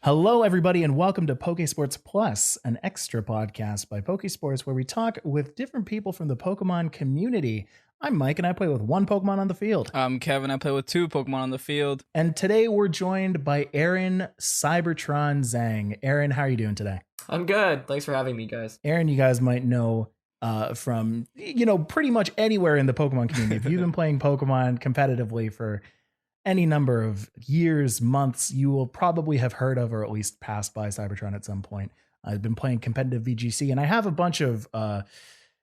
Hello, everybody, and welcome to Pokesports Plus, an extra podcast by Pokesports where we talk with different people from the Pokemon community. I'm Mike, and I play with one Pokemon on the field. I'm Kevin. I play with two Pokemon on the field. And today we're joined by Aaron Cybertron Zheng. Aaron, how are you doing today? I'm good. Thanks for having me, guys. Aaron, you guys might know from, pretty much anywhere in the Pokemon community. If you've been playing Pokemon competitively for any number of years, months, you will probably have heard of or at least passed by Cybertron at some point. I've been playing competitive VGC, and I have a bunch of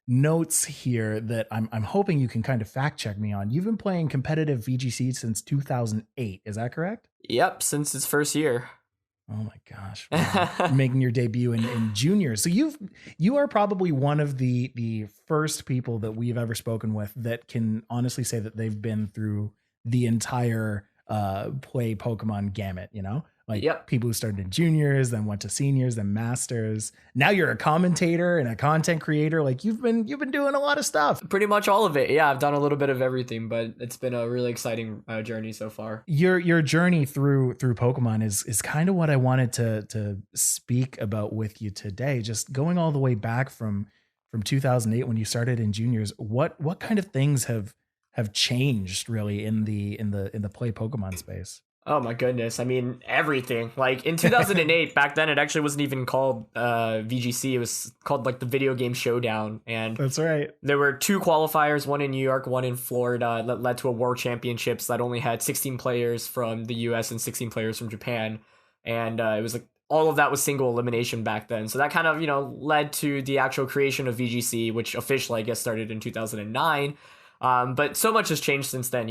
notes here that I'm hoping you can kind of fact check me on. You've been playing competitive VGC since 2008. Is that correct? Yep, since its first year. Oh my gosh. Wow. Making your debut in juniors. So you are probably one of the first people that we've ever spoken with that can honestly say that they've been through the entire play Pokemon gamut, like people who started in juniors, then went to seniors, then masters. Now you're a commentator and a content creator. Like you've been doing a lot of stuff. Pretty much all of it. Yeah, I've done a little bit of everything, but it's been a really exciting journey so far. Your journey through Pokemon is kind of what I wanted to speak about with you today. Just going all the way back from 2008 when you started in juniors. What kind of things have changed really in the play Pokemon space? Oh my goodness. I mean, everything. Like in 2008, back then it actually wasn't even called VGC. It was called like the Video Game Showdown. And that's right. There were two qualifiers, one in New York, one in Florida, that led to a World Championships that only had 16 players from the US and 16 players from Japan. And it was like all of that was single elimination back then. So that kind of, led to the actual creation of VGC, which officially, I guess, started in 2009. But so much has changed since then.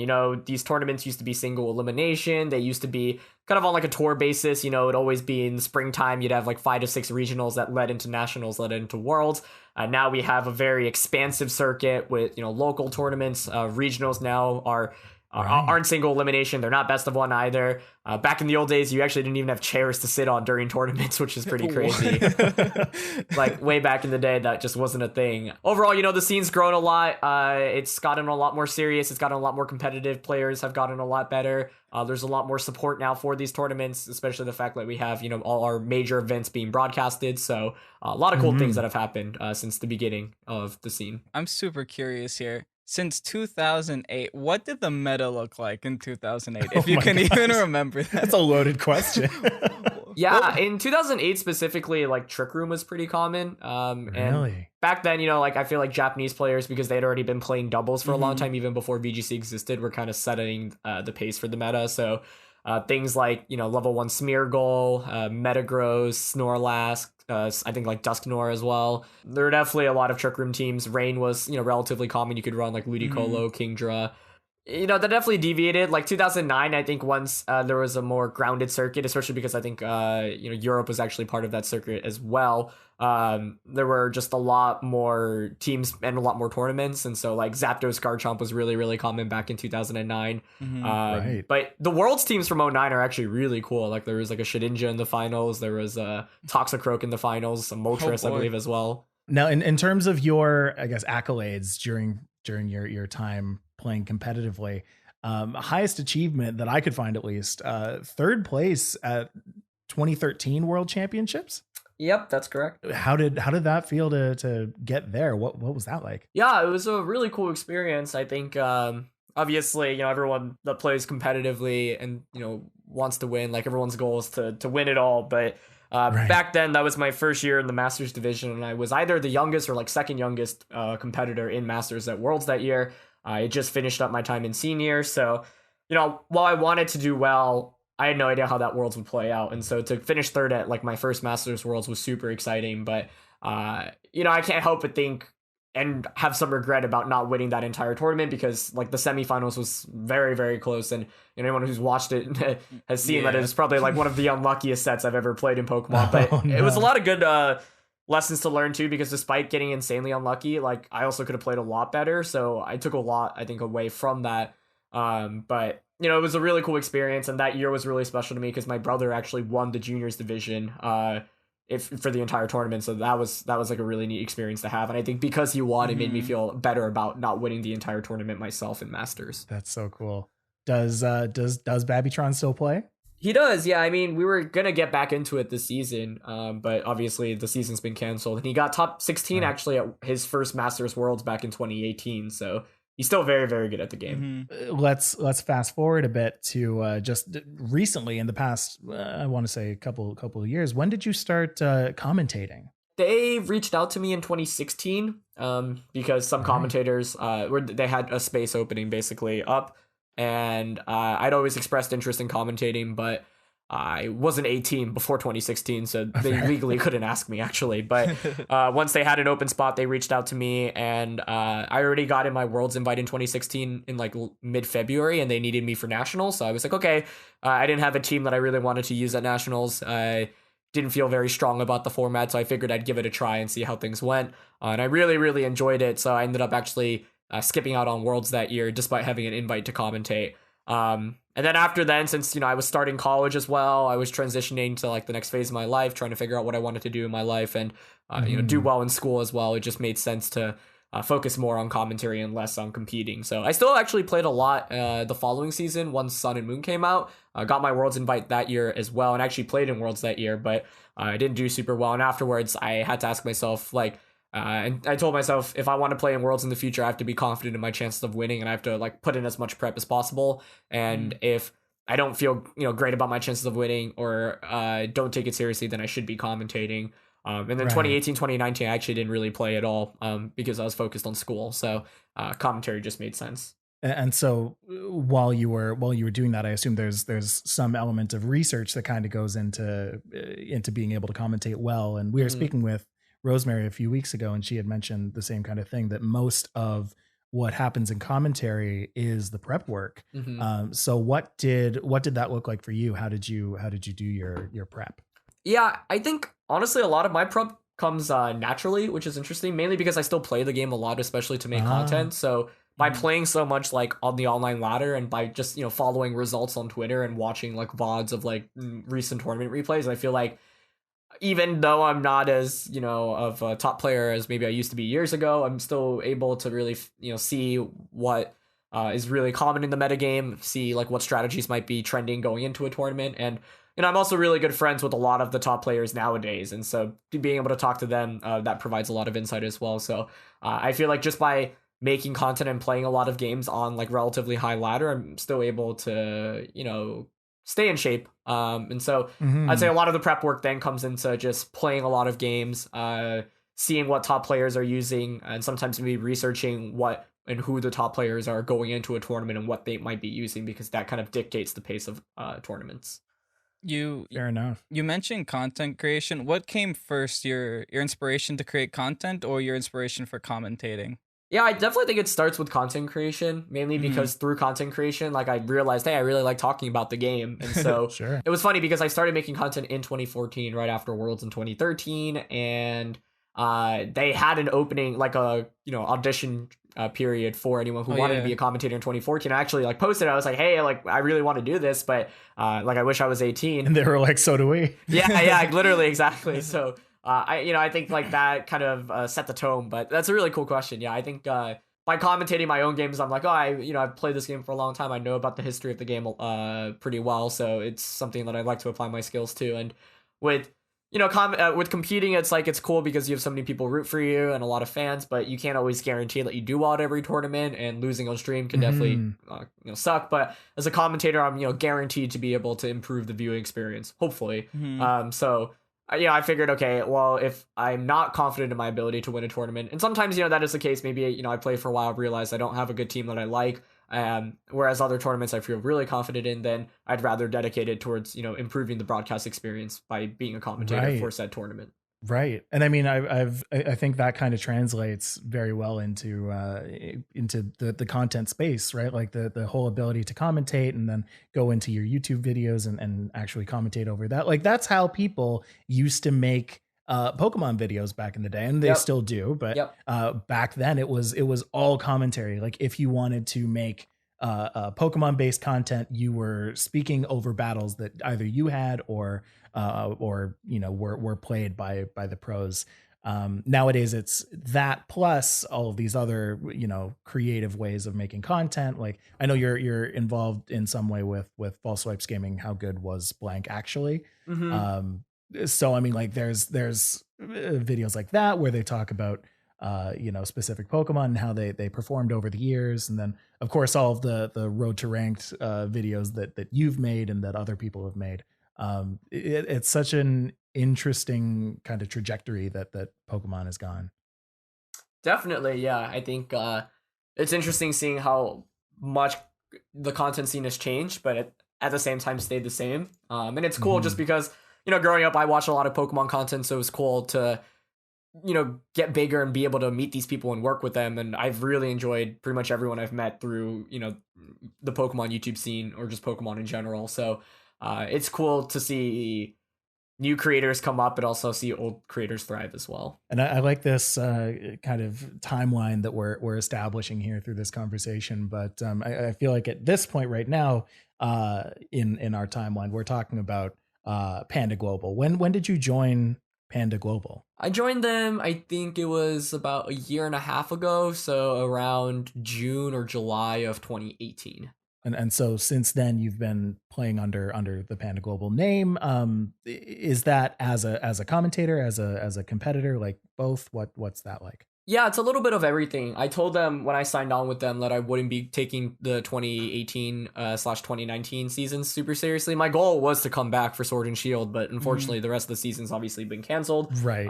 These tournaments used to be single elimination. They used to be kind of on like a tour basis. It'd always be in the springtime. You'd have like 5 to 6 regionals that led into nationals, led into worlds. Now we have a very expansive circuit with, local tournaments. Regionals now aren't single elimination. They're not best of one either. Back in the old days, you actually didn't even have chairs to sit on during tournaments, which is pretty crazy. Like way back in the day, that just wasn't a thing. Overall, the scene's grown a lot. It's gotten a lot more serious. It's gotten a lot more competitive. Players have gotten a lot better. There's a lot more support now for these tournaments, especially the fact that we have, all our major events being broadcasted. So a lot of cool things that have happened since the beginning of the scene. I'm super curious here. Since 2008, what did the meta look like in 2008? If you can even remember that. That's a loaded question. Yeah, in 2008 specifically, like Trick Room was pretty common. Really? And back then, I feel like Japanese players, because they'd already been playing doubles for a long time, even before VGC existed, were kind of setting the pace for the meta. So things like, level 1 Smeargle, Metagross, Snorlax, I think like Dusknoir as well. There are definitely a lot of Trick Room teams. Rain was, relatively common. You could run like Ludicolo, Kingdra. That definitely deviated. Like 2009, I think once there was a more grounded circuit, especially because I think, Europe was actually part of that circuit as well. There were just a lot more teams and a lot more tournaments. And so like Zapdos Garchomp was really, really common back in 2009. Right. But the world's teams from 2009 are actually really cool. Like there was like a Shedinja in the finals. There was a Toxicroak in the finals, a Moltres, I believe, as well. Now, in terms of your, I guess, accolades during your time playing competitively, highest achievement that I could find, at least, third place at 2013 World Championships. Yep, that's correct. How did that feel to get there? What was that like? Yeah, it was a really cool experience. I think obviously, everyone that plays competitively and wants to win, like everyone's goal is to win it all. But back then, that was my first year in the Masters division, and I was either the youngest or like second youngest competitor in Masters at Worlds that year. I just finished up my time in senior, so while I wanted to do well, I had no idea how that Worlds would play out. And so to finish third at like my first Masters Worlds was super exciting. But, I can't help but think and have some regret about not winning that entire tournament, because like the semifinals was very, very close. And anyone who's watched it has seen that it was probably like one of the unluckiest sets I've ever played in Pokemon. But it was a lot of good lessons to learn too, because despite getting insanely unlucky, like I also could have played a lot better. So I took a lot, I think, away from that. But it was a really cool experience, and that year was really special to me because my brother actually won the juniors division for the entire tournament. So that was like a really neat experience to have, and I think because he won, it made me feel better about not winning the entire tournament myself in Masters. That's so cool. Does Babytron still play? He does, yeah. I mean, we were gonna get back into it this season, but obviously the season's been canceled. And he got top 16 actually at his first Masters Worlds back in 2018. So he's still very, very good at the game. Let's fast forward a bit to just recently in the past. I want to say a couple of years. When did you start commentating? They reached out to me in 2016 because some commentators they had a space opening basically up. And I'd always expressed interest in commentating, but I wasn't 18 before 2016, so they legally couldn't ask me, actually. But once they had an open spot, they reached out to me, and I already got in my Worlds invite in 2016 in like mid-February, and they needed me for Nationals. So I was like, okay, I didn't have a team that I really wanted to use at Nationals. I didn't feel very strong about the format, so I figured I'd give it a try and see how things went. And I really, really enjoyed it, so I ended up actually skipping out on Worlds that year despite having an invite to commentate. And then after then, since I was starting college as well, I was transitioning to like the next phase of my life, trying to figure out what I wanted to do in my life and do well in school as well. It just made sense to focus more on commentary and less on competing. So I still actually played a lot the following season once Sun and Moon came out. I got my Worlds invite that year as well, and actually played in Worlds that year, but I didn't do super well. And afterwards, I had to ask myself, like, and I told myself, if I want to play in Worlds in the future, I have to be confident in my chances of winning, and I have to like put in as much prep as possible. And if I don't feel great about my chances of winning, or don't take it seriously, then I should be commentating. And then 2018, 2019, I actually didn't really play at all because I was focused on school. So commentary just made sense. And so while you were doing that, I assume there's some element of research that kind of goes into being able to commentate well. And we were speaking with Rosemary a few weeks ago, and she had mentioned the same kind of thing, that most of what happens in commentary is the prep work. So what did that look like for you? How did you do your prep? Yeah, I think honestly a lot of my prep comes naturally, which is interesting, mainly because I still play the game a lot, especially to make content. So by playing so much like on the online ladder, and by just following results on Twitter and watching like VODs of like recent tournament replays, I feel like even though I'm not as, of a top player as maybe I used to be years ago, I'm still able to really, see what is really common in the metagame, see like what strategies might be trending going into a tournament. And, I'm also really good friends with a lot of the top players nowadays. And so being able to talk to them, that provides a lot of insight as well. So I feel like just by making content and playing a lot of games on like relatively high ladder, I'm still able to, stay in shape. And so I'd say a lot of the prep work then comes into just playing a lot of games, seeing what top players are using, and sometimes maybe researching what and who the top players are going into a tournament and what they might be using, because that kind of dictates the pace of tournaments. Fair enough. You mentioned content creation. What came first, your inspiration to create content or your inspiration for commentating? Yeah, I definitely think it starts with content creation, mainly because through content creation, like I realized, hey, I really like talking about the game. And so It was funny because I started making content in 2014, right after Worlds in 2013. And they had an opening, like a, audition period for anyone who wanted to be a commentator in 2014. I actually like posted it. I was like, hey, like I really want to do this, but like I wish I was 18. And they were like, so do we. Yeah, literally, exactly. So I think like that kind of set the tone, but that's a really cool question. Yeah, I think by commentating my own games, I'm like, oh, I've played this game for a long time. I know about the history of the game pretty well, so it's something that I'd like to apply my skills to. And with with competing, it's like it's cool because you have so many people root for you and a lot of fans, but you can't always guarantee that you do well at every tournament. And losing on stream can definitely suck. But as a commentator, I'm guaranteed to be able to improve the viewing experience, hopefully. So. I figured, okay, well, if I'm not confident in my ability to win a tournament, and sometimes, that is the case, maybe, I play for a while, realize I don't have a good team that I like, whereas other tournaments I feel really confident in, then I'd rather dedicate it towards, improving the broadcast experience by being a commentator for said tournament. Right. And I mean, I think that kind of translates very well into the content space, right? Like the whole ability to commentate and then go into your YouTube videos and actually commentate over that. Like that's how people used to make Pokemon videos back in the day, and they still do. But back then it was all commentary. Like if you wanted to make Pokemon based content, you were speaking over battles that either you had or were played by the pros. Nowadays it's that plus all of these other, creative ways of making content. Like I know you're involved in some way with False Swipes Gaming. How good was blank actually? So I mean, like there's videos like that where they talk about specific Pokemon and how they performed over the years, and then of course all of the road to ranked videos that you've made and that other people have made. It's such an interesting kind of trajectory that Pokemon has gone. Definitely, yeah. I think it's interesting seeing how much the content scene has changed, but at the same time stayed the same. And it's cool just because, growing up, I watched a lot of Pokemon content, so it was cool to get bigger and be able to meet these people and work with them. And I've really enjoyed pretty much everyone I've met through, the Pokemon YouTube scene or just Pokemon in general. So it's cool to see new creators come up, but also see old creators thrive as well. And I like this kind of timeline that we're establishing here through this conversation. But I feel like at this point right now in our timeline, we're talking about Panda Global. When did you join Panda Global? I joined them, I think it was about a year and a half ago, so around June or July of 2018. And so since then you've been playing under the Panda Global name. Is that as a commentator, as a competitor, like both? What's that like? Yeah, it's a little bit of everything. I told them when I signed on with them that I wouldn't be taking the 2018/2019 seasons super seriously. My goal was to come back for Sword and Shield, but unfortunately the rest of the season's obviously been canceled. Right.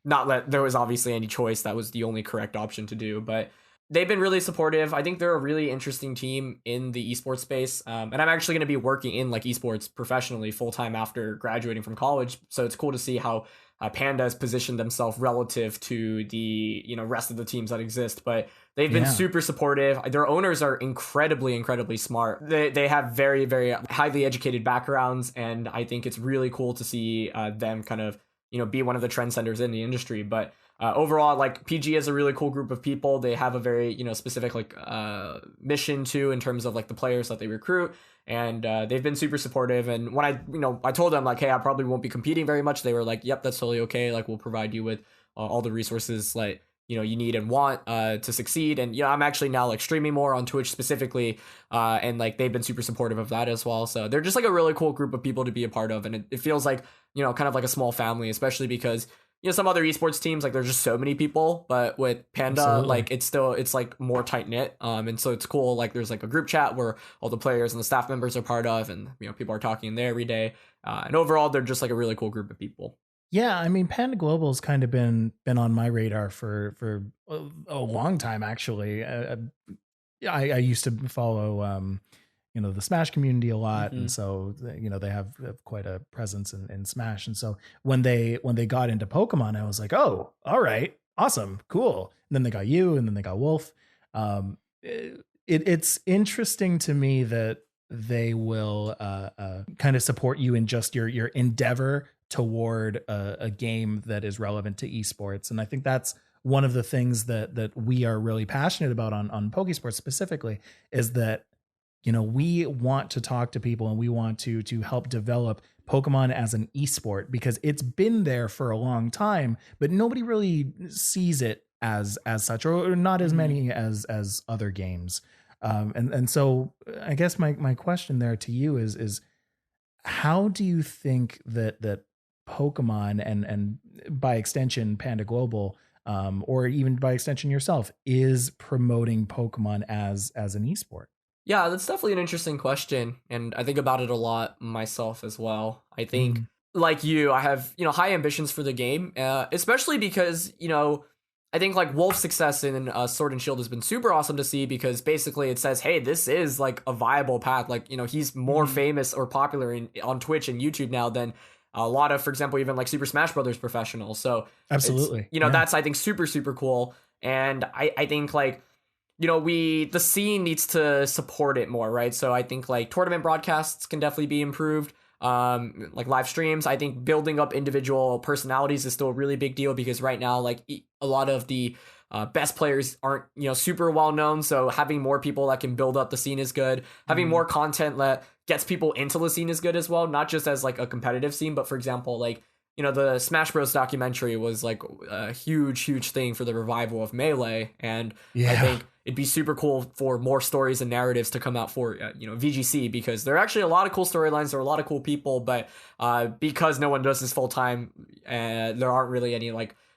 There was obviously any choice. That was the only correct option to do, but they've been really supportive. I think they're a really interesting team in the esports space. And I'm actually going to be working in like esports professionally full-time after graduating from college. So it's cool to see how Panda has positioned themselves relative to the rest of the teams that exist. But they've been super supportive. Their owners are incredibly smart. They have very, very highly educated backgrounds. And I think it's really cool to see them kind of, be one of the trendsetters in the industry. But overall, like PG is a really cool group of people. They have a very, specific mission too, in terms of like the players that they recruit. And they've been super supportive. And when I told them like, hey, I probably won't be competing very much, they were like, yep, that's totally okay. Like we'll provide you with all the resources like, you need and want to succeed. And, I'm actually now like streaming more on Twitch specifically. And like, they've been super supportive of that as well. So they're just like a really cool group of people to be a part of. And it feels like, kind of like a small family, especially because, some other esports teams, like there's just so many people, but with Panda, absolutely, like it's like more tight knit. And so it's cool. Like there's like a group chat where all the players and the staff members are part of, and, people are talking in there every day. And overall, they're just like a really cool group of people. Yeah, I mean, Panda Global's kind of been on my radar for a long time, actually. I used to follow, the Smash community a lot, and so they have quite a presence in Smash. And so when they got into Pokemon, I was like, oh, all right, awesome, cool. And then they got you, and then they got Wolf. It's interesting to me that they will kind of support you in just your endeavor toward a game that is relevant to esports. And I think that's one of the things that we are really passionate about on Pokesports specifically, is that, we want to talk to people and we want to help develop Pokemon as an esport, because it's been there for a long time, but nobody really sees it as such, or not as many as other games. And so I guess my question there to you is how do you think that Pokemon and by extension Panda Global, or even by extension yourself, is promoting Pokemon as an esport? Yeah, that's definitely an interesting question, and I think about it a lot myself as well. I think, like you, I have high ambitions for the game, especially because I think like Wolf's success in Sword and Shield has been super awesome to see, because basically it says, hey, this is like a viable path. Like he's more famous or popular on Twitch and YouTube now than a lot of, for example, even like Super Smash Brothers professionals. So absolutely, that's I think super cool, and I think like, the scene needs to support it more, right? So I think like tournament broadcasts can definitely be improved. Like live streams, I think building up individual personalities is still a really big deal, because right now, like a lot of the best players aren't, super well known. So having more people that can build up the scene is good. Having more content that gets people into the scene is good as well. Not just as like a competitive scene, but for example, like the Smash Bros documentary was like a huge thing for the revival of Melee, and I think it'd be super cool for more stories and narratives to come out for VGC, because there are actually a lot of cool storylines, there are a lot of cool people, but because no one does this full time, there aren't really any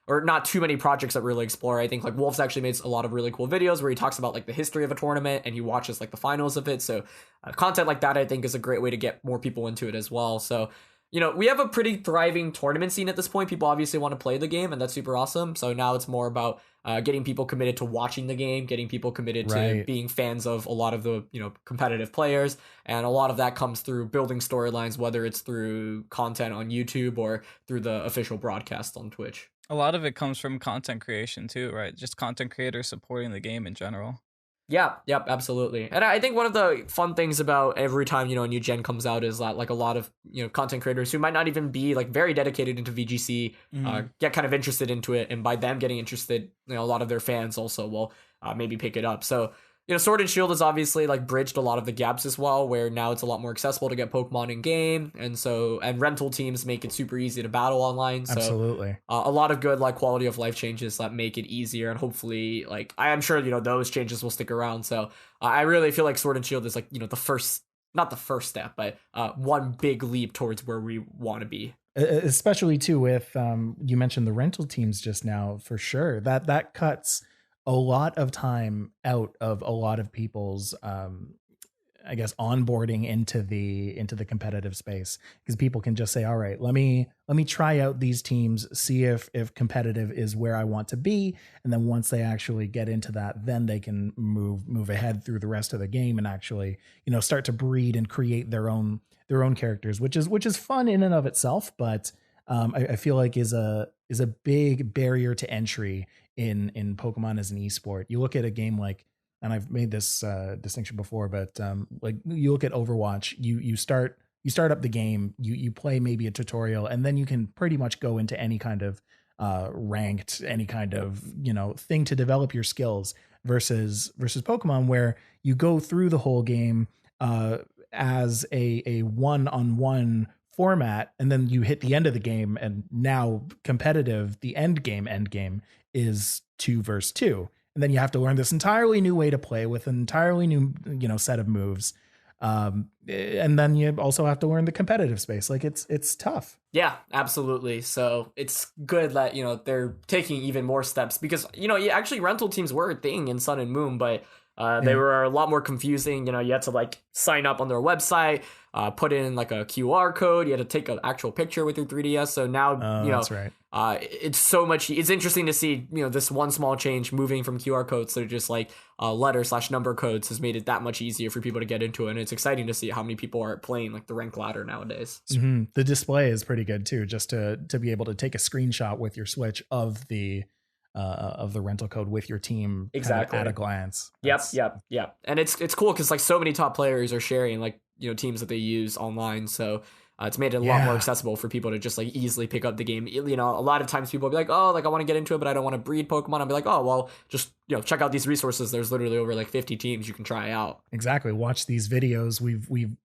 or not too many projects that really explore. I think like Wolf's actually made a lot of really cool videos where he talks about like the history of a tournament and he watches like the finals of it. So content like that I think is a great way to get more people into it as well. So we have a pretty thriving tournament scene at this point. People obviously want to play the game, and that's super awesome. So now it's more about getting people committed to watching the game, getting people committed to being fans of a lot of the competitive players, and a lot of that comes through building storylines, whether it's through content on YouTube or through the official broadcast on Twitch. A lot of it comes from content creation too, right? Just content creators supporting the game in general. Yeah, yep, absolutely. And I think one of the fun things about every time, a new gen comes out is that like a lot of, content creators who might not even be like very dedicated into VGC get kind of interested into it. And by them getting interested, a lot of their fans also will maybe pick it up. So, Sword and Shield has obviously like bridged a lot of the gaps as well, where now it's a lot more accessible to get Pokemon in game. And rental teams make it super easy to battle online. So absolutely. A lot of good like quality of life changes that make it easier. And hopefully like, I am sure, those changes will stick around. So I really feel like Sword and Shield is like, the first, not the first step, but one big leap towards where we want to be. Especially too with, you mentioned the rental teams just now, for sure. That cuts a lot of time out of a lot of people's I guess onboarding into the competitive space, because people can just say, all right, let me try out these teams, see if competitive is where I want to be, and then once they actually get into that, then they can move ahead through the rest of the game and actually start to breed and create their own characters, which is fun in and of itself, but I feel like is a big barrier to entry in Pokemon as an esport. You look at a game like, and I've made this distinction before, but like you look at Overwatch, you start up the game, you play maybe a tutorial, and then you can pretty much go into any kind of ranked, any kind of thing to develop your skills, versus Pokemon, where you go through the whole game as a one-on-one format, and then you hit the end of the game, and now competitive, the end game is 2 versus 2, and then you have to learn this entirely new way to play with an entirely new set of moves, and then you also have to learn the competitive space. Like it's tough. Yeah, absolutely. So it's good that they're taking even more steps, because actually rental teams were a thing in Sun and Moon, but they were a lot more confusing. You had to like sign up on their website, put in like a QR code. You had to take an actual picture with your 3DS. So now, that's right. It's so much. It's interesting to see, this one small change moving from QR codes to just like letter/number codes has made it that much easier for people to get into it. And it's exciting to see how many people are playing like the rank ladder nowadays. Mm-hmm. The display is pretty good too, just to be able to take a screenshot with your Switch of the rental code with your team exactly at a glance. Yep. And it's cool because like so many top players are sharing like teams that they use online, so it's made it a lot more accessible for people to just like easily pick up the game. A lot of times people will be like, oh, like I want to get into it, but I don't want to breed Pokemon. I'll be like, oh, well, just check out these resources. There's literally over like 50 teams you can try out. Exactly. Watch these videos. We've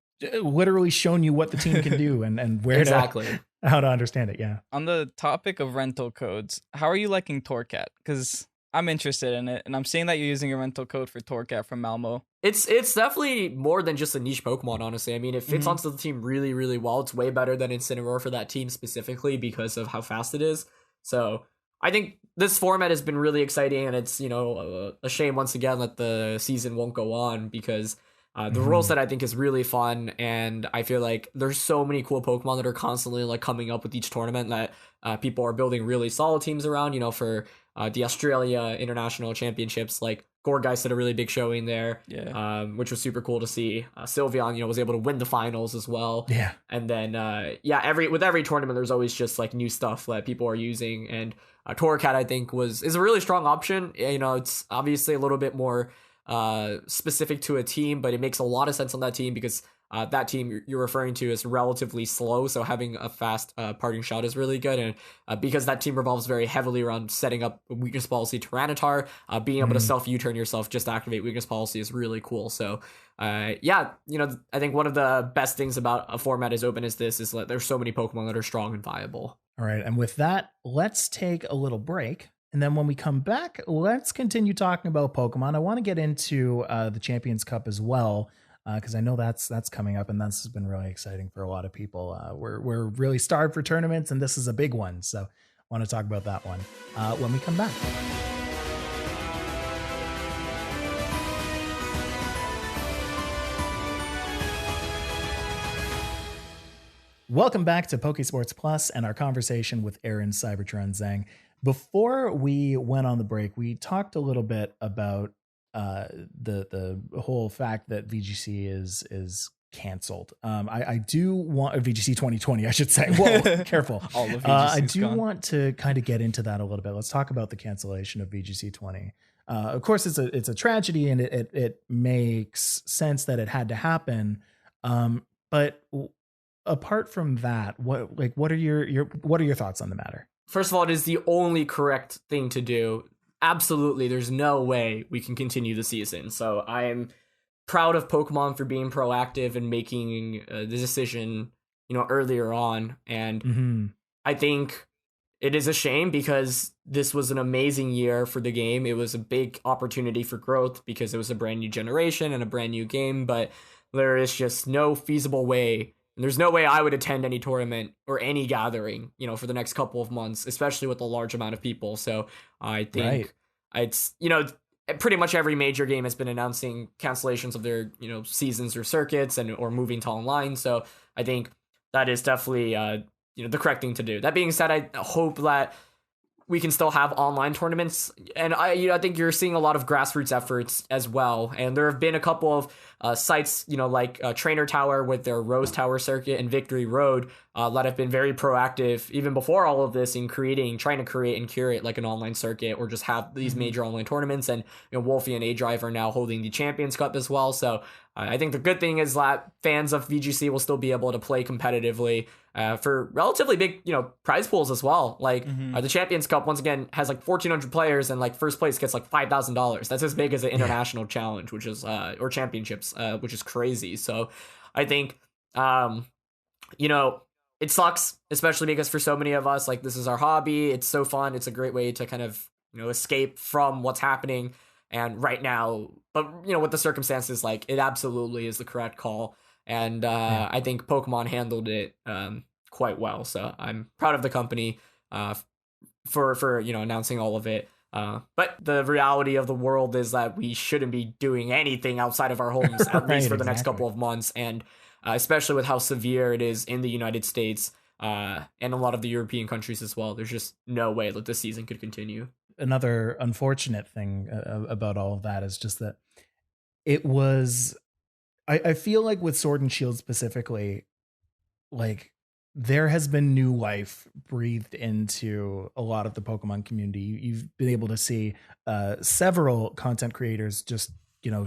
literally shown you what the team can do and where exactly how to understand it. Yeah. On the topic of rental codes, how are you liking Torcat? Because I'm interested in it, and I'm seeing that you're using a rental code for Torcat from Malmo. It's definitely more than just a niche Pokemon, honestly. I mean, it fits onto the team really, really well. It's way better than Incineroar for that team specifically because of how fast it is. So I think this format has been really exciting, and it's, a shame once again that the season won't go on, because the rule set I think is really fun, and I feel like there's so many cool Pokemon that are constantly like coming up with each tournament that people are building really solid teams around. For the Australia International Championships, like Gourgeist did a really big showing there, which was super cool to see. Sylveon, was able to win the finals as well. Yeah, and then with every tournament, there's always just like new stuff that people are using, and Torcat I think is a really strong option. It's obviously a little bit more specific to a team, but it makes a lot of sense on that team because that team you're referring to is relatively slow, so having a fast parting shot is really good. And because that team revolves very heavily around setting up weakness policy Tyranitar, being able to self U-turn yourself just to activate weakness policy is really cool. So I think one of the best things about a format as open as this is that there's so many Pokemon that are strong and viable. All right. And with that, let's take a little break. And then when we come back, let's continue talking about Pokemon. I want to get into the Champions Cup as well, because I know that's coming up, and that's been really exciting for a lot of people. We're really starved for tournaments, and this is a big one. So I want to talk about that one when we come back. Welcome back to Pokesports Plus and our conversation with Aaron Cybertron Zheng. Before we went on the break, we talked a little bit about the whole fact that VGC is canceled. I do want VGC 2020, I should say. Whoa, careful. All of I do gone. want to kind of get into that a little bit. Let's talk about the cancellation of VGC 20. Of course, it's a tragedy, and it makes sense that it had to happen. But apart from that, what are your thoughts on the matter? First of all, it is the only correct thing to do. Absolutely, there's no way we can continue the season. So I am proud of Pokemon for being proactive and making the decision, earlier on. And I think it is a shame because this was an amazing year for the game. It was a big opportunity for growth because it was a brand new generation and a brand new game. But there is just no feasible way. And there's no way I would attend any tournament or any gathering, for the next couple of months, especially with a large amount of people. So I think it's, pretty much every major game has been announcing cancellations of their, seasons or circuits or moving to online. So I think that is definitely, the correct thing to do. That being said, I hope that we can still have online tournaments. And I think you're seeing a lot of grassroots efforts as well. And there have been a couple of sites, like Trainer Tower with their Rose Tower circuit and Victory Road that have been very proactive even before all of this in trying to create and curate like an online circuit or just have these major online tournaments. And Wolfie and A-Drive are now holding the Champions Cup as well. So I think the good thing is that fans of VGC will still be able to play competitively for relatively big, prize pools as well. Like the Champions Cup, once again, has like 1,400 players and like first place gets like $5,000. That's as big as an international challenge, which is, or championships, which is crazy. So I think, it sucks, especially because for so many of us, like this is our hobby. It's so fun. It's a great way to kind of, escape from what's happening. And right now, but with the circumstances, like it absolutely is the correct call. And I think Pokemon handled it quite well. So I'm proud of the company for announcing all of it. But the reality of the world is that we shouldn't be doing anything outside of our homes, at least for the next couple of months. And especially with how severe it is in the United States and a lot of the European countries as well, there's just no way that this season could continue. Another unfortunate thing about all of that is just that it was, I feel like with Sword and Shield specifically, like there has been new life breathed into a lot of the Pokemon community. You've been able to see several content creators just,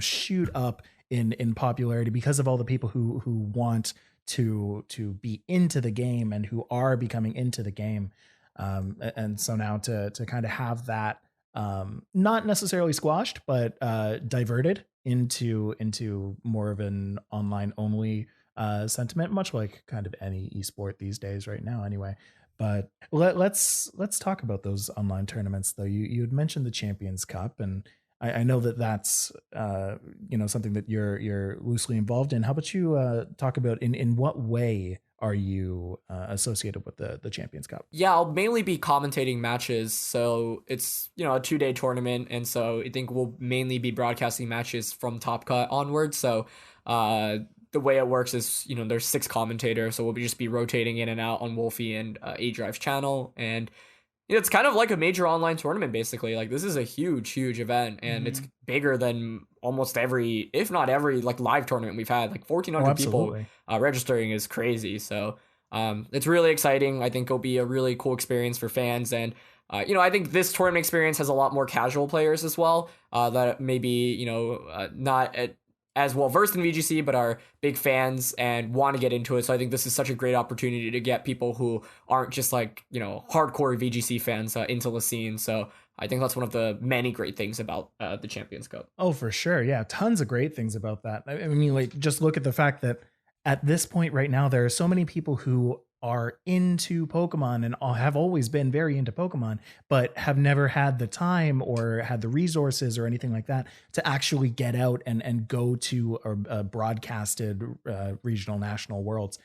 shoot up in popularity because of all the people who want to be into the game and who are becoming into the game. And so now to kind of have that not necessarily squashed, but diverted into more of an online only sentiment, much like kind of any esport these days right now anyway. But let's talk about those online tournaments though. You had mentioned the Champions Cup, and I know that's something that you're loosely involved in. How about you talk about in what way are you associated with the Champions Cup? Yeah, I'll mainly be commentating matches. So it's, a 2-day tournament. And so I think we'll mainly be broadcasting matches from Top Cut onwards. So the way it works is, there's 6 commentators. So we'll just be rotating in and out on Wolfie and A-Drive's channel. And it's kind of like a major online tournament, basically. Like this is a huge event, and it's bigger than almost every, if not every, like live tournament we've had. Like 1,400 people registering is crazy. So it's really exciting. I think it'll be a really cool experience for fans. And, I think this tournament experience has a lot more casual players as well that maybe, not as well versed in VGC, but are big fans and want to get into it. So I think this is such a great opportunity to get people who aren't just like, hardcore VGC fans into the scene. So I think that's one of the many great things about the Champions Cup. Oh, for sure. Yeah. Tons of great things about that. I mean, like just look at the fact that at this point right now, there are so many people who are into Pokemon and have always been very into Pokemon, but have never had the time or had the resources or anything like that to actually get out and go to a broadcasted regional, national worlds.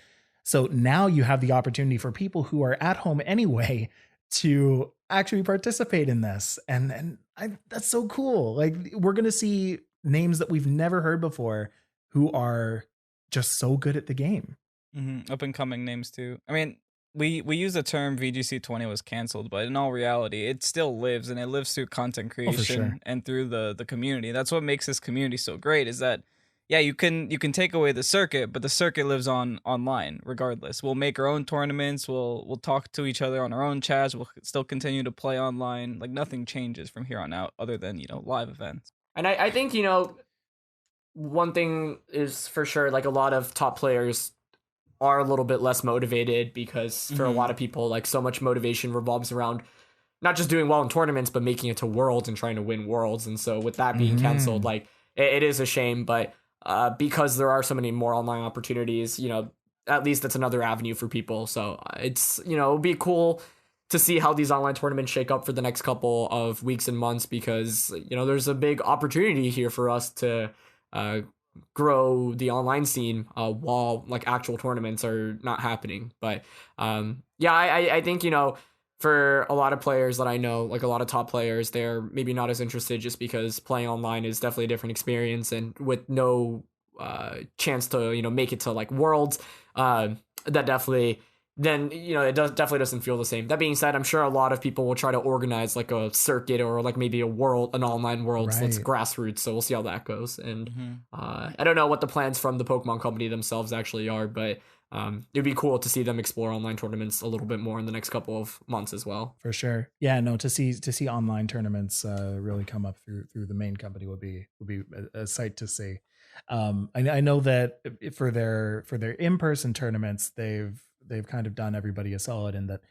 So now you have the opportunity for people who are at home anyway to actually participate in this. And that's so cool. Like, we're going to see names that we've never heard before who are just so good at the game. Up and coming names too. I mean, we use the term VGC 20 was canceled, but in all reality, it still lives, and it lives through content creation and through the community. That's what makes this community so great, is that, yeah, you can take away the circuit, but the circuit lives on online regardless. We'll make our own tournaments. We'll talk to each other on our own chats. We'll still continue to play online. Like, nothing changes from here on out other than, live events. And I think, one thing is for sure, like, a lot of top players are a little bit less motivated because for a lot of people, like, so much motivation revolves around not just doing well in tournaments, but making it to worlds and trying to win worlds. And so with that being canceled, like, it is a shame, but because there are so many more online opportunities, at least that's another avenue for people. So it's, it'll be cool to see how these online tournaments shake up for the next couple of weeks and months, because, there's a big opportunity here for us to grow the online scene while, like, actual tournaments are not happening. But I think, for a lot of players that I know, like a lot of top players, they're maybe not as interested just because playing online is definitely a different experience, and with no chance to, make it to, like, worlds, that definitely, then, it definitely doesn't feel the same. That being said, I'm sure a lot of people will try to organize, like, a circuit or, like, maybe an online world that's grassroots. So we'll see how that goes. And I don't know what the plans from the Pokemon company themselves actually are, but it'd be cool to see them explore online tournaments a little bit more in the next couple of months as well. For sure. Yeah, no, to see online tournaments really come up through the main company would be a sight to see. I know that for their in-person tournaments, they've kind of done everybody a solid in that,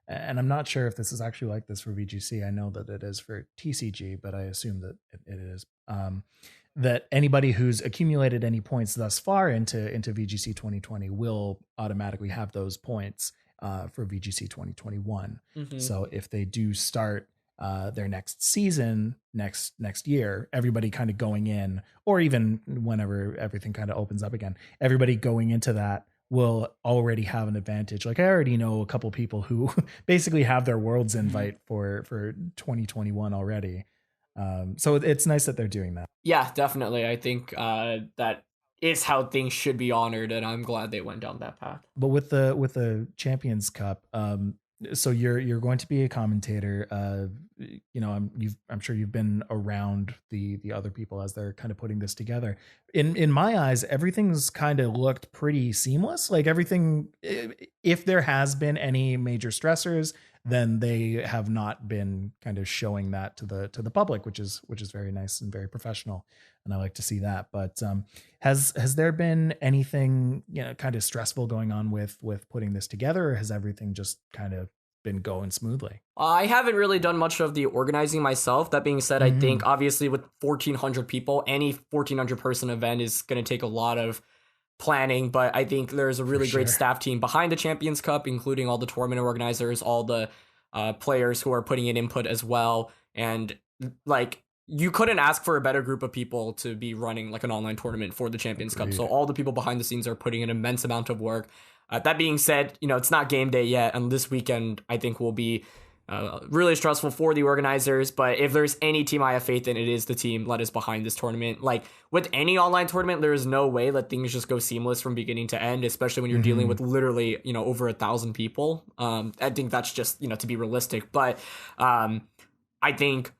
and I'm not sure if this is actually like this for VGC. I know that it is for TCG, but I assume that it is. That anybody who's accumulated any points thus far into VGC 2020 will automatically have those points for VGC 2021. So if they do start their next season next year, everybody kind of going in, or even whenever everything kind of opens up again, everybody going into that will already have an advantage. Like, I already know a couple people who basically have their world's invite for 2021 already. So it's nice that they're doing that. Yeah, definitely. I think that is how things should be honored, and I'm glad they went down that path. But with the Champions Cup, so you're going to be a commentator. I'm sure you've been around the other people as they're kind of putting this together. In my eyes, everything's kind of looked pretty seamless. Like, everything, if there has been any major stressors, then they have not been kind of showing that to the public, which is very nice and very professional, and I like to see that. But has there been anything kind of stressful going on with putting this together, or has everything just kind of been going smoothly? I haven't really done much of the organizing myself. That being said, I think obviously with 1,400 people, any 1,400 person event is going to take a lot of planning, but I think there's a really great staff team behind the Champions Cup, including all the tournament organizers, all the players who are putting in input as well. And, like, you couldn't ask for a better group of people to be running, like, an online tournament for the Champions Cup. So all the people behind the scenes are putting an immense amount of work. That being said, it's not game day yet, and this weekend I think will be really stressful for the organizers. But if there's any team I have faith in, it is the team that is behind this tournament. Like, with any online tournament, there is no way that things just go seamless from beginning to end, especially when you're dealing with literally, over 1,000 people. I think that's just, to be realistic. But I think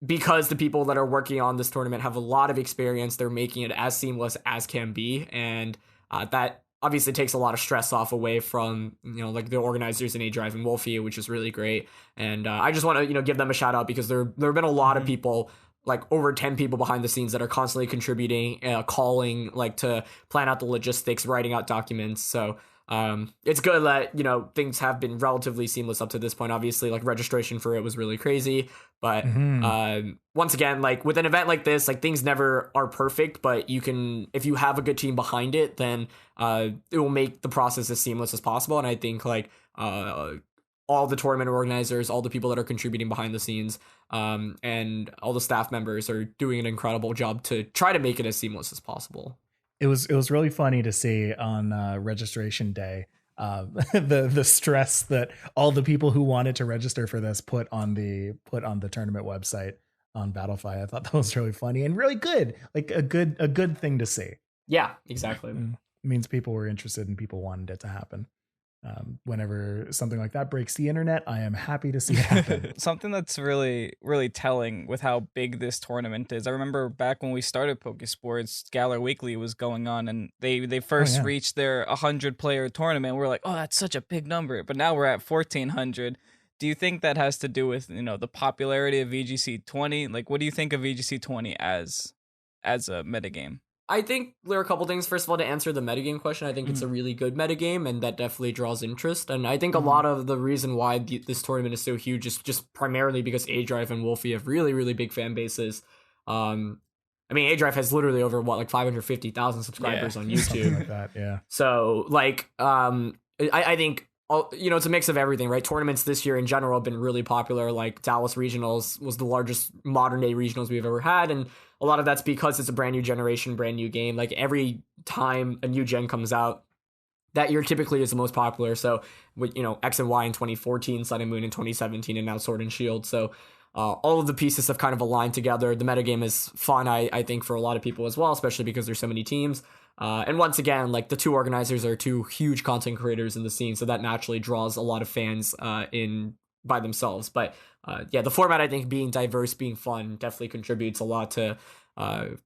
because the people that are working on this tournament have a lot of experience, they're making it as seamless as can be. And that obviously takes a lot of stress away from, like, the organizers in A-Drive and Wolfie, which is really great. And I just want to, give them a shout out, because there have been a lot of people, like over 10 people behind the scenes that are constantly contributing, calling, like, to plan out the logistics, writing out documents. So It's good that, you know, things have been relatively seamless up to this point. Obviously, like registration for it was really crazy, but once again, like with an event like this, like things never are perfect, but you can, if you have a good team behind it, then it will make the process as seamless as possible. And I think like all the tournament organizers, all the people that are contributing behind the scenes, and all the staff members are doing an incredible job to try to make it as seamless as possible. It was really funny to see on registration day the stress that all the people who wanted to register for this put on the tournament website on Battlefy. I thought that was really funny and really good, like a good thing to see. Yeah, exactly. It means people were interested and people wanted it to happen. Whenever something like that breaks the internet, I am happy to see it happen. Something that's really, really telling with how big this tournament is. I remember back when we started Pokesports, Galar Weekly was going on, and they first reached their 100-player tournament. We're like, oh, that's such a big number. But now we're at 1,400. Do you think that has to do with, you know, the popularity of VGC 20? Like, what do you think of VGC 20 as a metagame? I think there are a couple things. First of all, to answer the metagame question, I think it's a really good metagame, and that definitely draws interest. And I think a lot of the reason why this tournament is so huge is just primarily because A-Drive and Wolfie have really, really big fan bases. I mean, A-Drive has literally over, like 550,000 subscribers on YouTube. Something like that, yeah. So, like, I think, you know, it's a mix of everything, right? Tournaments this year in general have been really popular. Like Dallas Regionals was the largest modern day regionals we've ever had. And a lot of that's because it's a brand new generation, brand new game. Like every time a new gen comes out, that year typically is the most popular. So with, you know, X and Y in 2014, Sun and Moon in 2017, and now Sword and Shield. So all of the pieces have kind of aligned together. The metagame is fun, I think, for a lot of people as well, especially because there's so many teams. And once again, like the two organizers are two huge content creators in the scene, so that naturally draws a lot of fans in by themselves. But yeah, the format, I think, being diverse, being fun, definitely contributes a lot to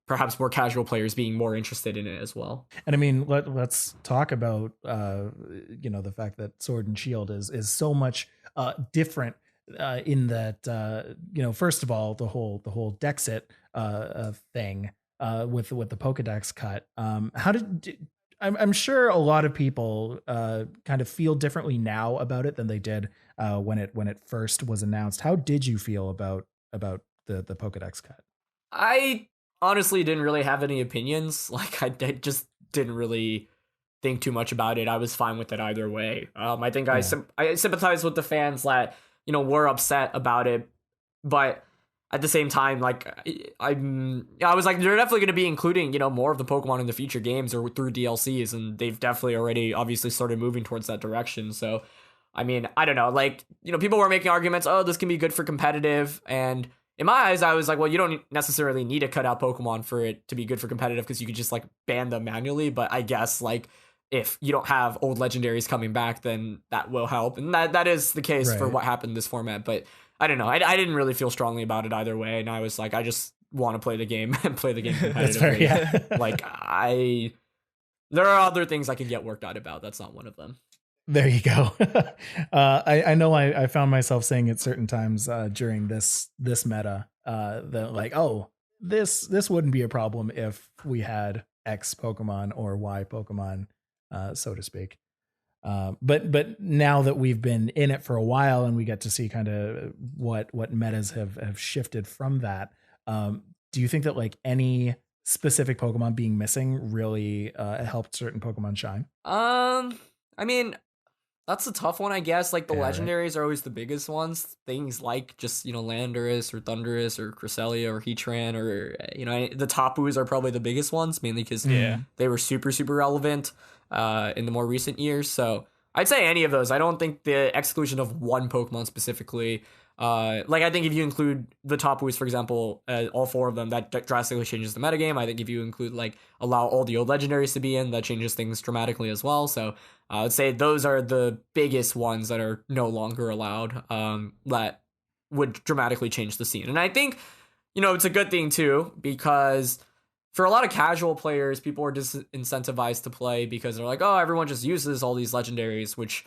perhaps more casual players being more interested in it as well. And I mean, let's talk about you know, the fact that Sword and Shield is so much different in that you know, first of all, the whole Dexit thing. With the Pokedex cut, I'm sure a lot of people kind of feel differently now about it than they did when it first was announced. How did you feel about the Pokedex cut? I honestly didn't really have any opinions. Like I just didn't really think too much about it. I was fine with it either way. I think I sympathize with the fans that, you know, were upset about it, but at the same time, like I was like, they're definitely going to be including, you know, more of the Pokemon in the future games or through DLCs, and they've definitely already obviously started moving towards that direction. So, I mean, I don't know, like, you know, people were making arguments, oh, this can be good for competitive, and in my eyes, I was like, well, you don't necessarily need to cut out Pokemon for it to be good for competitive, because you could just like ban them manually. But I guess like if you don't have old legendaries coming back, then that will help, and that is the case for what happened in this format. But I don't know. I didn't really feel strongly about it either way, and I was like, I just want to play the game and play the game competitively. Fair, yeah. Like there are other things I can get worked out about. That's not one of them. There you go. I know I found myself saying at certain times during this meta that like, oh, this wouldn't be a problem if we had X Pokemon or Y Pokemon, so to speak. But now that we've been in it for a while and we get to see kind of what metas have shifted from that, do you think that like any specific Pokemon being missing really helped certain Pokemon shine? I mean, that's a tough one, I guess. Like the legendaries are always the biggest ones. Things like just, you know, Landorus or Thundurus or Cresselia or Heatran or, you know, the Tapus are probably the biggest ones, mainly because they were super, super relevant in the more recent years. So I'd say any of those. I don't think the exclusion of one Pokemon specifically, like I think if you include the Tapus, for example, all four of them, that drastically changes the metagame. I think if you include like allow all the old legendaries to be in, that changes things dramatically as well. So I would say those are the biggest ones that are no longer allowed, that would dramatically change the scene. And I think, you know, it's a good thing too, because for a lot of casual players, people are disincentivized to play because they're like, oh, everyone just uses all these legendaries, which,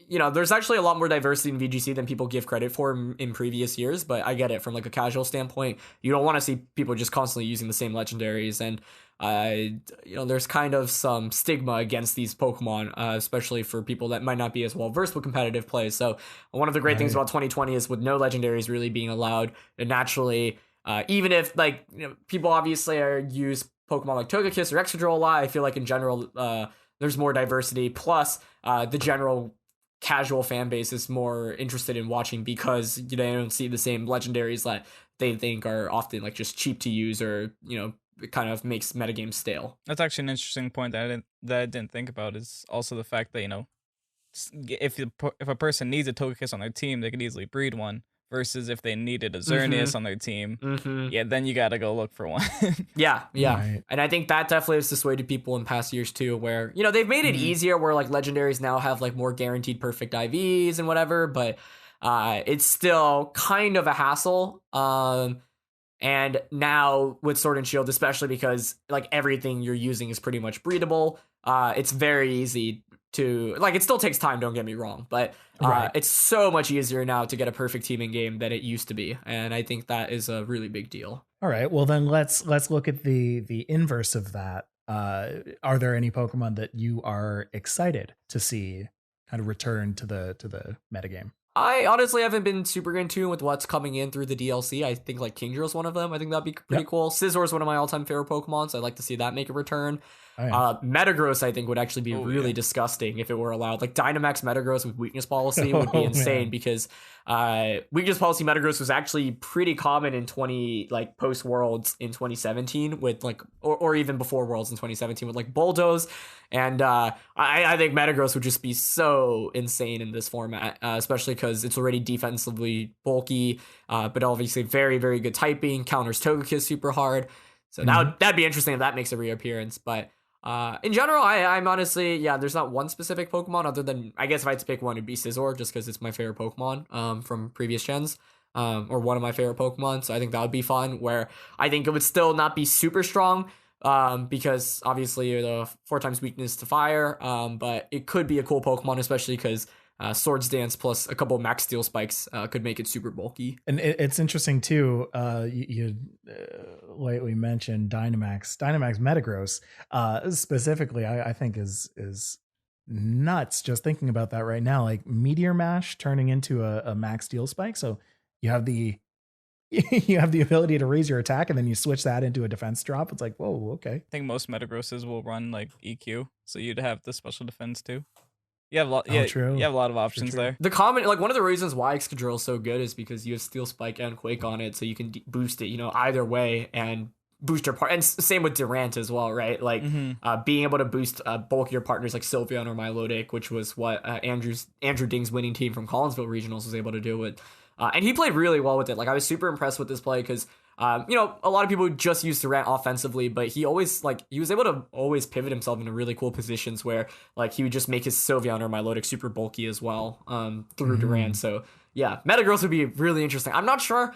there's actually a lot more diversity in VGC than people give credit for in previous years, but I get it from like a casual standpoint. You don't want to see people just constantly using the same legendaries, and there's kind of some stigma against these Pokemon, especially for people that might not be as well versed with competitive play. So one of the great things about 2020 is with no legendaries really being allowed, and naturally, even if people obviously use Pokemon like Togekiss or Excadrill a lot, I feel like in general there's more diversity. Plus, the general casual fan base is more interested in watching because they don't see the same legendaries that they think are often like just cheap to use, or it kind of makes metagames stale. That's actually an interesting point that I didn't think about, is also the fact that if a person needs a Togekiss on their team, they could easily breed one. Versus if they needed a Xerneas on their team, then you gotta go look for one. yeah. Right. And I think that definitely has dissuaded people in past years too, where they've made it easier, where like legendaries now have like more guaranteed perfect IVs and whatever, but it's still kind of a hassle. And now with Sword and Shield, especially because like everything you're using is pretty much breedable, it's very easy to it still takes time, don't get me wrong, but it's so much easier now to get a perfect team in game than it used to be, and I think that is a really big deal. All right, well then let's look at the inverse of that. Are there any Pokemon that you are excited to see kind of return to the metagame? I honestly haven't been super in tune with what's coming in through the DLC. I think like Kingdrill's one of them. I think that'd be pretty cool. Scizor is one of my all-time favorite Pokemon, so I'd like to see that make a return. Oh, yeah. Metagross, I think, would actually be really disgusting if it were allowed. Like Dynamax Metagross with weakness policy would be insane, because weakness policy Metagross was actually pretty common in post Worlds in 2017 with or even before Worlds in 2017 with like Bulldoze, and I think Metagross would just be so insane in this format, especially because it's already defensively bulky, but obviously very, very good typing, counters Togekiss super hard. So that'd be interesting if that makes a reappearance, but. In general, I'm honestly, there's not one specific Pokemon other than, I guess if I had to pick one, it'd be Scizor, just because it's my favorite Pokemon from previous gens, or one of my favorite Pokemon, so I think that would be fun, where I think it would still not be super strong, because obviously the 4 times weakness to fire, but it could be a cool Pokemon, especially because Swords Dance plus a couple of Max Steel Spikes could make it super bulky. And it's interesting too. You lately mentioned Dynamax Metagross specifically. I think is nuts just thinking about that right now. Like Meteor Mash turning into a Max Steel Spike, so you have the ability to raise your attack, and then you switch that into a defense drop. It's like, whoa, okay. I think most Metagrosses will run like EQ, so you'd have the special defense too. You have a lot. Yeah, true. You have a lot of options there. The common, one of the reasons why Excadrill is so good is because you have Steel Spike and Quake on it, so you can boost it, either way, and boost your part. And same with Durant as well, right? Like being able to boost bulkier partners like Sylveon or Milotic, which was what Andrew Ding's winning team from Collinsville Regionals was able to do with. And he played really well with it. Like I was super impressed with this play because. A lot of people just use Durant offensively, but he always he was able to always pivot himself into really cool positions where he would just make his Sylveon or Milotic super bulky as well through Durant. So yeah, Metagross would be really interesting. I'm not sure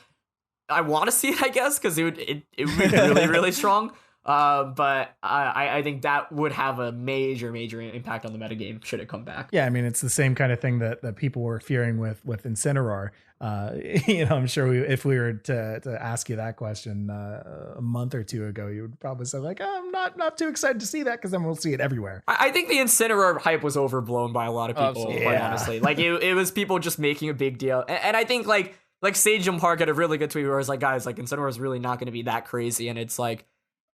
I want to see it, I guess, because it would be really, really strong. But I think that would have a major impact on the metagame should it come back. Yeah, I mean, it's the same kind of thing that people were fearing with Incineroar. I'm sure if we were to ask you that question a month or two ago, you would probably say I'm not too excited to see that, because then we'll see it everywhere. I think the Incineroar hype was overblown by a lot of people, quite honestly. It was people just making a big deal. And I think like Sage and Park had a really good tweet where it was like, guys, Incineroar is really not going to be that crazy. And it's like,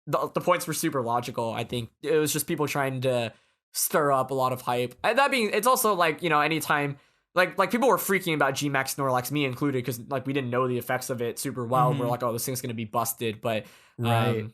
the points were super logical. I think it was just people trying to stir up a lot of hype. And that being, it's also anytime like people were freaking about Gmax Snorlax, me included, because we didn't know the effects of it super well. We're like, oh, this thing's gonna be busted. But I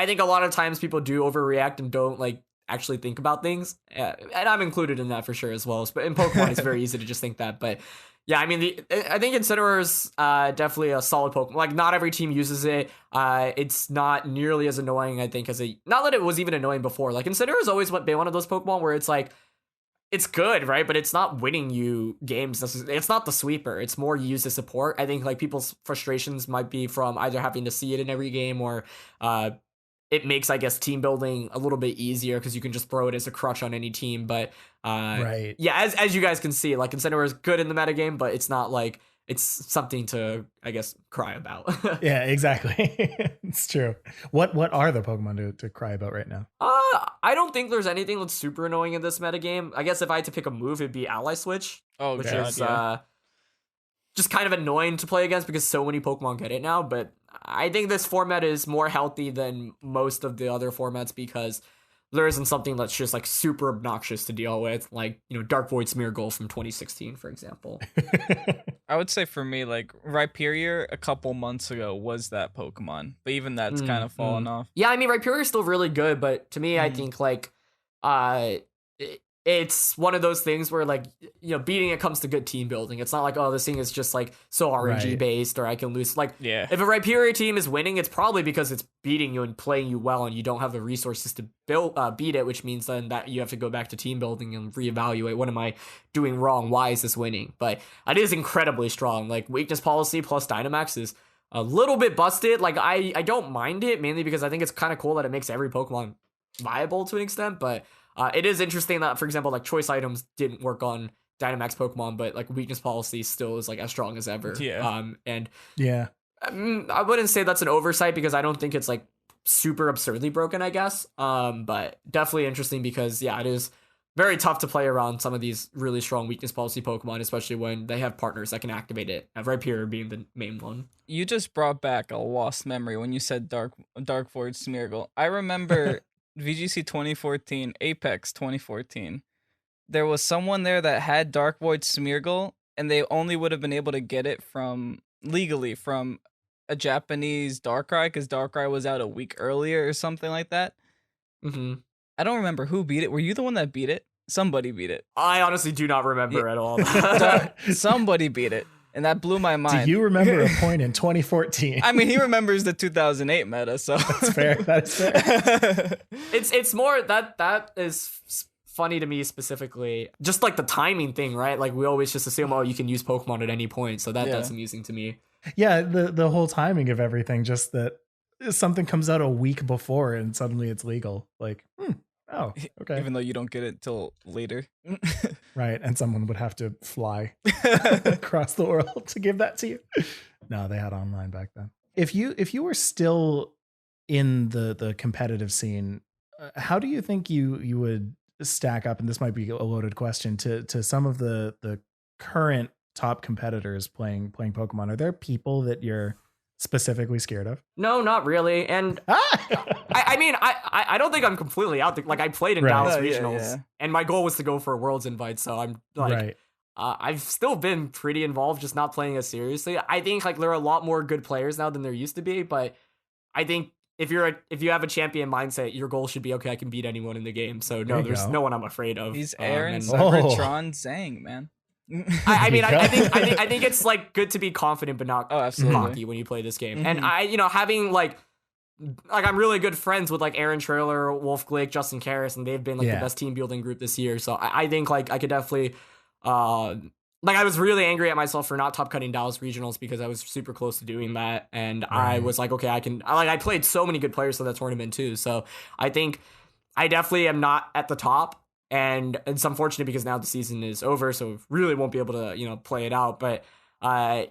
think a lot of times people do overreact and don't actually think about things, and I'm included in that for sure as well. But in Pokemon, it's very easy to just think that. But yeah, I mean, I think Incineroar is definitely a solid Pokemon. Not every team uses it. It's not nearly as annoying, I think, not that it was even annoying before. Incineroar has always been one of those Pokemon where it's it's good, right? But it's not winning you games. It's not the sweeper. It's more used as support. I think people's frustrations might be from either having to see it in every game or it makes, I guess, team building a little bit easier because you can just throw it as a crutch on any team. But yeah, as you guys can see, like Incineroar is good in the metagame, but it's not like it's something to, I guess, cry about. Yeah, exactly. It's true. What are the Pokemon to cry about right now? I don't think there's anything that's super annoying in this metagame. I guess if I had to pick a move, it'd be Ally Switch. Oh, which God, is just kind of annoying to play against because so many Pokemon get it now. But I think this format is more healthy than most of the other formats because there isn't something that's just like super obnoxious to deal with, like, you know, Dark Void Smeargle from 2016, for example. I would say for me, like, Rhyperior a couple months ago was that Pokemon, but even that's kind of fallen off. Yeah, I mean, Rhyperior is still really good, but to me, I think, like, it's one of those things where, like, you know, beating it comes to good team building. It's not like, oh, this thing is just like so RNG based or I can lose. Like, if a Rhyperior team is winning, it's probably because it's beating you and playing you well and you don't have the resources to beat it, which means then that you have to go back to team building and reevaluate, what am I doing wrong? Why is this winning? But it is incredibly strong. Like, weakness policy plus Dynamax is a little bit busted. Like, I don't mind it, mainly because I think it's kind of cool that it makes every Pokemon viable to an extent, but it is interesting that, for example, like choice items didn't work on Dynamax Pokemon, but like weakness policy still is like as strong as ever. And I wouldn't say that's an oversight because I don't think it's like super absurdly broken, I guess. But definitely interesting because it is very tough to play around some of these really strong weakness policy Pokemon, especially when they have partners that can activate it. Rhyperior being the main one. You just brought back a lost memory when you said Dark Void Smeargle. I remember VGC 2014, Apex 2014. There was someone there that had Dark Void Smeargle, and they only would have been able to get it legally from a Japanese Darkrai, because Darkrai was out a week earlier or something like that. I don't remember who beat it. Were you the one that beat it? Somebody beat it. I honestly do not remember at all. Somebody beat it. And that blew my mind. Do you remember a point in 2014? I mean, he remembers the 2008 meta, so that's fair. That is fair. It's more that is funny to me specifically. Just like the timing thing, right? Like we always just assume, oh, you can use Pokemon at any point, so that's amusing to me. Yeah, the whole timing of everything, just that something comes out a week before and suddenly it's legal. Like, oh, okay. Even though you don't get it till later. Right, and someone would have to fly across the world to give that to you. No, they had online back then. If you were still in the competitive scene, how do you think you would stack up? And this might be a loaded question to some of the current top competitors playing Pokemon. Are there people that you're specifically scared of? No, not really. And I mean, I don't think I'm completely out there. Like I played in Dallas regionals and my goal was to go for a Worlds invite. So I'm like, I've still been pretty involved, just not playing as seriously. I think like there are a lot more good players now than there used to be, but I think if you have a champion mindset, your goal should be, okay, I can beat anyone in the game. So no, there's no one I'm afraid of. He's Aaron Cybertron Zheng, man. I mean, I think it's like good to be confident, but not cocky when you play this game. And having like I'm really good friends with like Aaron Trailer, Wolf Glick, Justin Karras, and they've been like the best team building group this year. So I think like I could definitely, like I was really angry at myself for not top cutting Dallas regionals because I was super close to doing that. And I was like, okay, I played so many good players to that tournament too. So I think I definitely am not at the top. And it's unfortunate because now the season is over, so really won't be able to, play it out. But I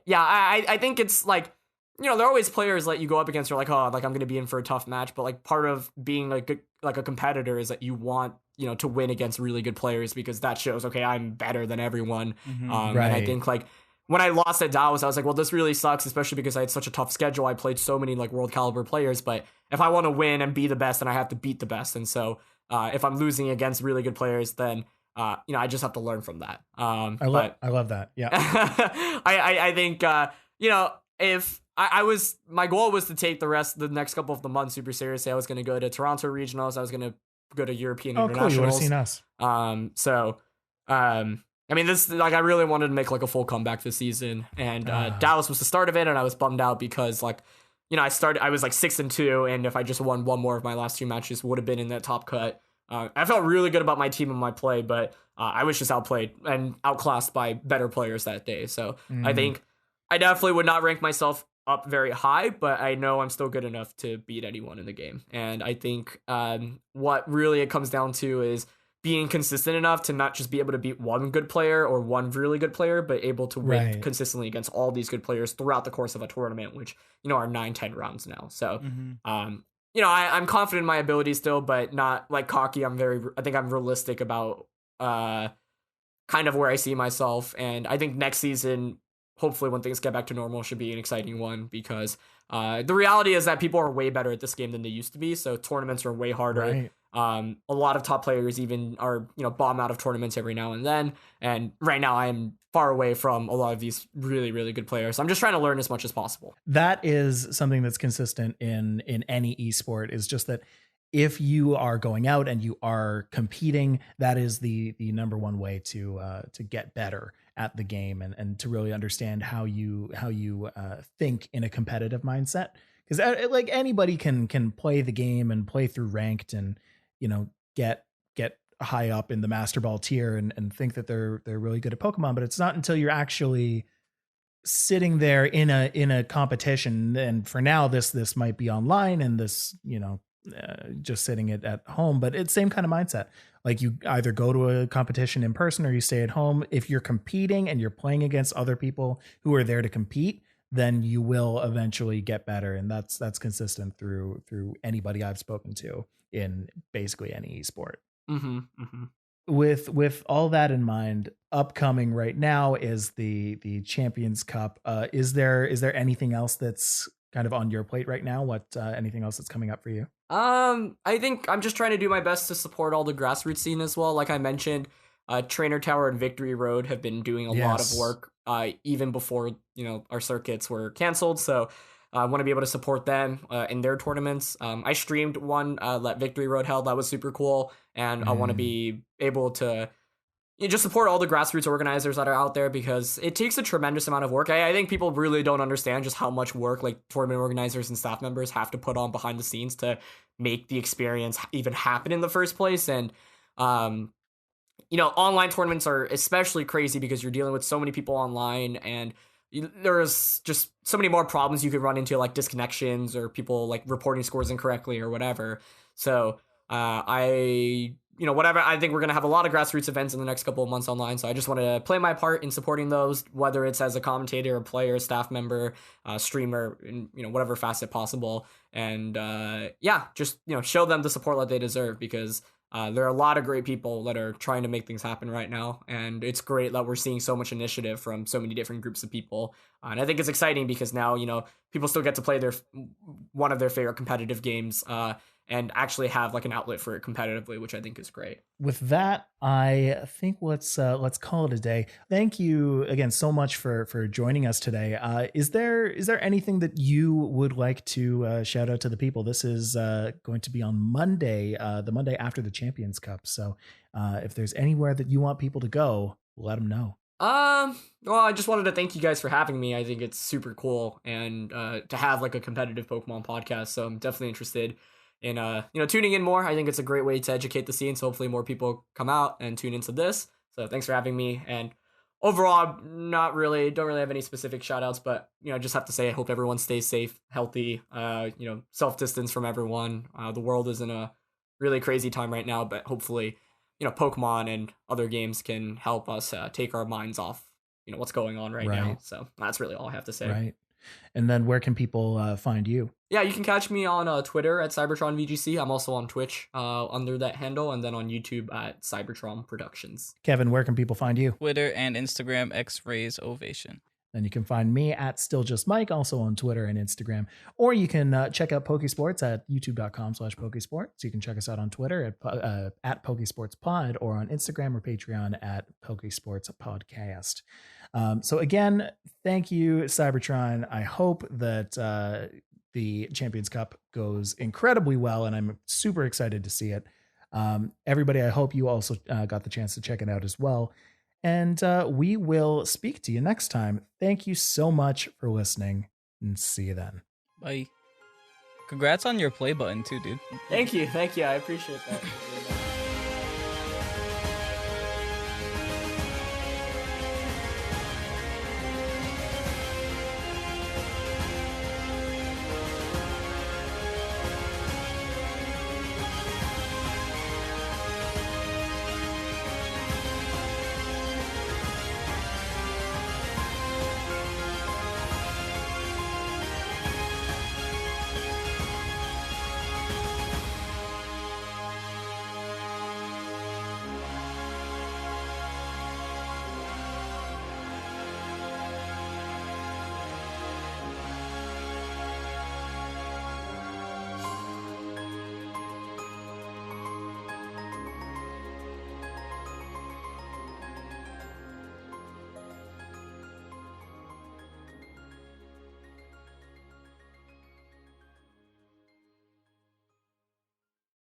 think it's like, there are always players that you go up against. You're like, oh, like I'm going to be in for a tough match. But like part of being like a competitor is that you want, to win against really good players because that shows, okay, I'm better than everyone. And I think like when I lost at Dallas, I was like, well, this really sucks, especially because I had such a tough schedule. I played so many like world caliber players, but if I want to win and be the best, then I have to beat the best. And so if I'm losing against really good players, then I just have to learn from that. I love that. Yeah. I think if my goal was to take the next couple of the months super seriously. I was going to go to Toronto regionals. I was going to go to European internationals. Cool. You would have seen us. I mean, this like I really wanted to make like a full comeback this season, and Dallas was the start of it, and I was bummed out because like. I was like 6-2, and if I just won one more of my last 2 matches, would have been in that top cut. I felt really good about my team and my play, but I was just outplayed and outclassed by better players that day. So I think I definitely would not rank myself up very high, but I know I'm still good enough to beat anyone in the game. And I think what really it comes down to is being consistent enough to not just be able to beat one good player or one really good player, but able to win consistently against all these good players throughout the course of a tournament, which, are 9-10 rounds now. So, I'm confident in my ability still, but not like cocky. I think I'm realistic about kind of where I see myself. And I think next season, hopefully when things get back to normal, should be an exciting one, because the reality is that people are way better at this game than they used to be. So tournaments are way harder. Right. A lot of top players even are, bomb out of tournaments every now and then. And right now I am far away from a lot of these really, really good players. So I'm just trying to learn as much as possible. That is something that's consistent in any esport, is just that if you are going out and you are competing, that is the number one way to get better at the game and to really understand how you think in a competitive mindset. Because like anybody can play the game and play through ranked and get high up in the Master Ball tier and think that they're really good at Pokemon, but it's not until you're actually sitting there in a competition. And for now, this might be online and this, just sitting at home, but it's same kind of mindset. Like you either go to a competition in person or you stay at home. If you're competing and you're playing against other people who are there to compete, then you will eventually get better. And that's consistent through anybody I've spoken to in basically any esport. Mm-hmm, mm-hmm. With all that in mind, upcoming right now is the Champions Cup. Is there anything else that's kind of on your plate right now? What anything else that's coming up for you? I think I'm just trying to do my best to support all the grassroots scene as well. Like I mentioned, Trainer Tower and Victory Road have been doing a lot of work even before our circuits were canceled. So I want to be able to support them in their tournaments. I streamed one that Victory Road held. That was super cool. And I want to be able to just support all the grassroots organizers that are out there, because it takes a tremendous amount of work. I think people really don't understand just how much work like tournament organizers and staff members have to put on behind the scenes to make the experience even happen in the first place. And, online tournaments are especially crazy because you're dealing with so many people online, and there's just so many more problems you could run into, like disconnections or people like reporting scores incorrectly or whatever. So I think we're going to have a lot of grassroots events in the next couple of months online. So I just want to play my part in supporting those, whether it's as a commentator, a player, staff member, streamer, in whatever facet possible. And just show them the support that they deserve, because there are a lot of great people that are trying to make things happen right now. And it's great that we're seeing so much initiative from so many different groups of people. And I think it's exciting because now, people still get to play one of their favorite competitive games and actually have like an outlet for it competitively, which I think is great. With that, I think let's call it a day. Thank you again so much for joining us today. Is there anything that you would like to shout out to the people? This is going to be on Monday, the Monday after the Champions Cup. So if there's anywhere that you want people to go, let them know. Well, I just wanted to thank you guys for having me. I think it's super cool and to have like a competitive Pokemon podcast. So I'm definitely interested in tuning in more. I think it's a great way to educate the scene, so hopefully more people come out and tune into this. So thanks for having me. And overall, don't really have any specific shout outs, but just have to say I hope everyone stays safe, healthy, self-distance from everyone. The world is in a really crazy time right now, but hopefully Pokemon and other games can help us take our minds off what's going on right now. So that's really all I have to say. Right. And then where can people find you? Yeah, you can catch me on Twitter at Cybertron VGC. I'm also on Twitch under that handle, and then on YouTube at Cybertron Productions. Kevin, where can people find you? Twitter and Instagram, X-Rays Ovation. Then you can find me at StillJustMike, also on Twitter and Instagram. Or you can check out Pokesports at youtube.com/Pokesports. You can check us out on Twitter at PokesportsPod, or on Instagram or Patreon at PokesportsPodcast. So again, thank you, Cybertron. I hope that the Champions Cup goes incredibly well, and I'm super excited to see it. Everybody, I hope you also got the chance to check it out as well. And we will speak to you next time. Thank you so much for listening, and see you then. Bye. Congrats on your play button too, dude. Thank you. I appreciate that.